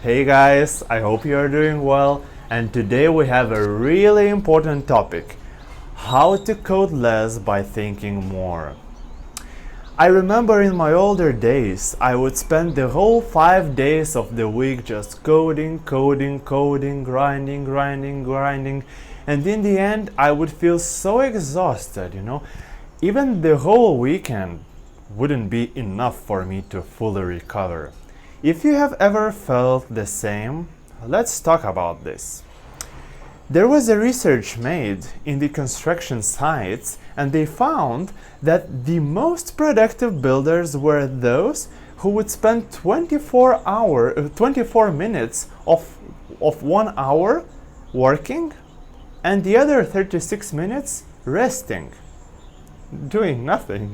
Hey guys, I hope you are doing well, and today we have a really important topic: how to code less by thinking more. I remember in my older days, I would spend the whole 5 days of the week just coding, grinding, and in the end, I would feel so exhausted. Even the whole weekend wouldn't be enough for me to fully recover. If you have ever felt the same, let's talk about this. There was a research made in the construction sites, and they found that the most productive builders were those who would spend 24 minutes of 1 hour working and the other 36 minutes resting, doing nothing.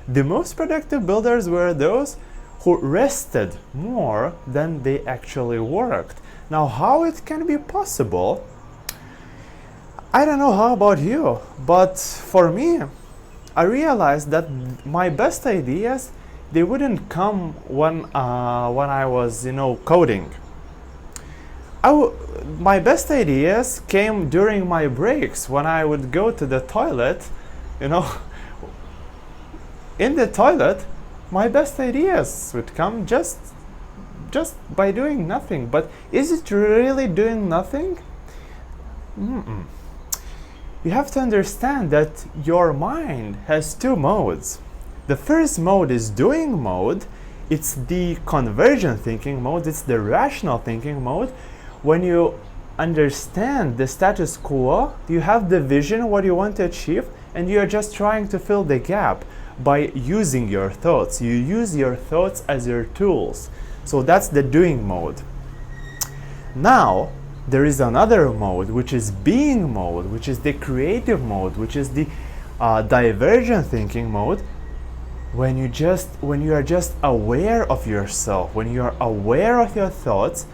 The most productive builders were those who rested more than they actually worked. Now, how it can be possible? I don't know how about you, but for me, I realized that my best ideas, they wouldn't come when I was coding. My best ideas came during my breaks when I would go to the toilet. In the toilet, my best ideas would come just by doing nothing. But is it really doing nothing? Mm-mm. You have to understand that your mind has two modes. The first mode is doing mode. It's the convergent thinking mode. It's the rational thinking mode. When you understand the status quo, you have the vision, what you want to achieve, and you are just trying to fill the gap by using your thoughts. You use your thoughts as your tools. So that's the doing mode. Now, there is another mode, which is being mode, which is the creative mode, which is the divergent thinking mode. When you are just aware of yourself, when you are aware of your thoughts,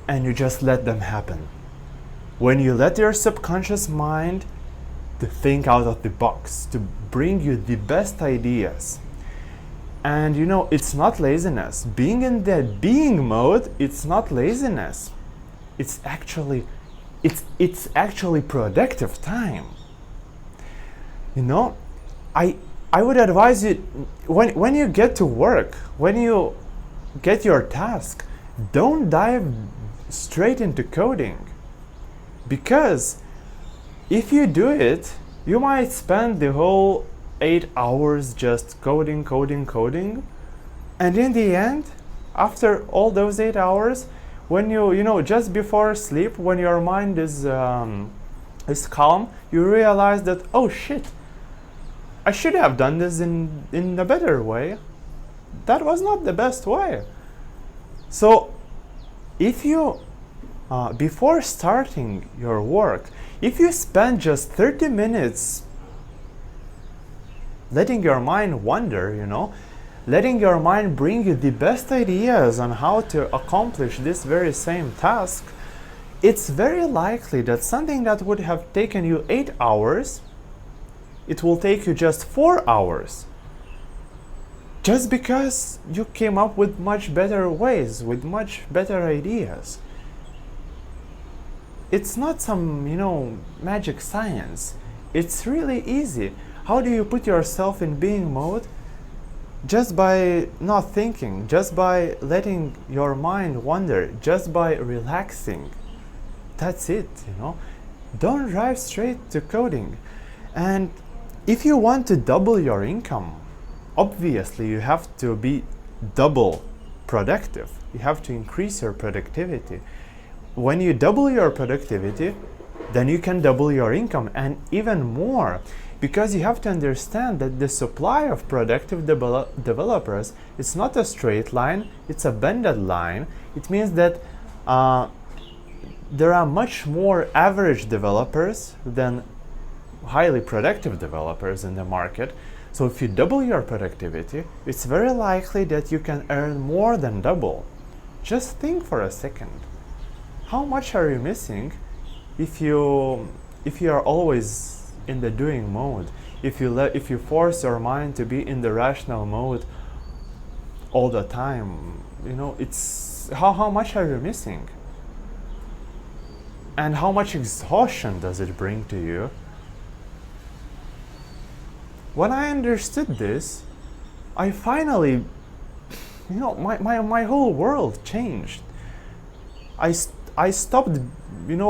and you just let them happen. When you let your subconscious mind to think out of the box, to bring you the best ideas. And it's not laziness. Being in that being mode, it's not laziness. It's actually productive time. I would advise you, when you get to work, when you get your task, don't dive straight into coding. Because if you do it, you might spend the whole 8 hours just coding, and in the end, after all those 8 hours, when you just before sleep, when your mind is calm, you realize that, oh shit, I should have done this in a better way. That was not the best way. So if you before starting your work, if you spend just 30 minutes letting your mind wander, letting your mind bring you the best ideas on how to accomplish this very same task, it's very likely that something that would have taken you 8 hours, it will take you just 4 hours. Just because you came up with much better ways, with much better ideas. It's not some, magic science. It's really easy. How do you put yourself in being mode? Just by not thinking, just by letting your mind wander, just by relaxing. That's it, Don't drive straight to coding. And if you want to double your income, obviously you have to be double productive. You have to increase your productivity. When you double your productivity, then you can double your income, and even more, because you have to understand that the supply of productive developers is not a straight line, it's a bended line. It means that there are much more average developers than highly productive developers in the market. So if you double your productivity, it's very likely that you can earn more than double. Just think for a second. How much are you missing if you are always in the doing mode? If you force your mind to be in the rational mode all the time, it's how much are you missing? And how much exhaustion does it bring to you? When I understood this, I finally, my whole world changed. I stopped,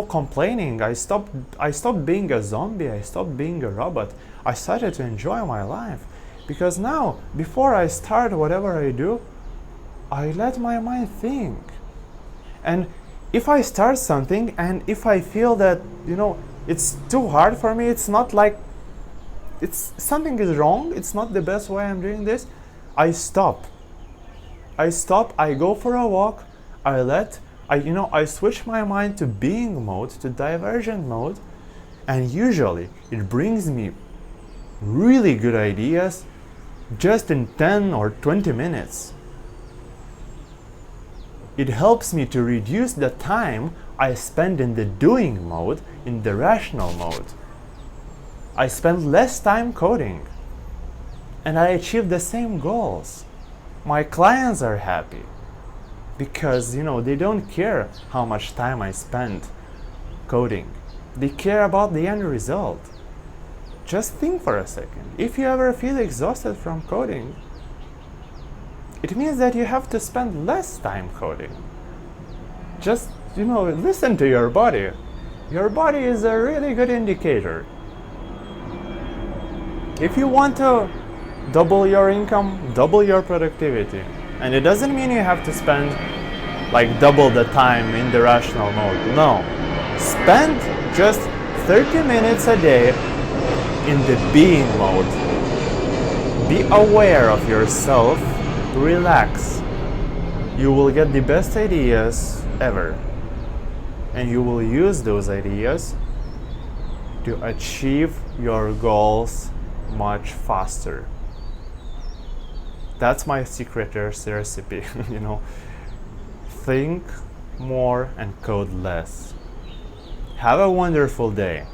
complaining. I stopped being a zombie. I stopped being a robot. I started to enjoy my life. Because now, before I start whatever I do, I let my mind think. And if I start something and if I feel that, it's too hard for me, it's not like something is wrong, it's not the best way I'm doing this, I stop. I go for a walk, I switch my mind to being mode, to divergent mode, and usually it brings me really good ideas just in 10 or 20 minutes. It helps me to reduce the time I spend in the doing mode, in the rational mode. I spend less time coding, and I achieve the same goals. My clients are happy because they don't care how much time I spend coding. They care about the end result. Just think for a second. If you ever feel exhausted from coding, it means that you have to spend less time coding. Just, listen to your body. Your body is a really good indicator. If you want to double your income, double your productivity, and it doesn't mean you have to spend double the time in the rational mode. No. Spend just 30 minutes a day in the being mode. Be aware of yourself. Relax. You will get the best ideas ever. And you will use those ideas to achieve your goals much faster. That's my secret recipe, Think more and code less. Have a wonderful day.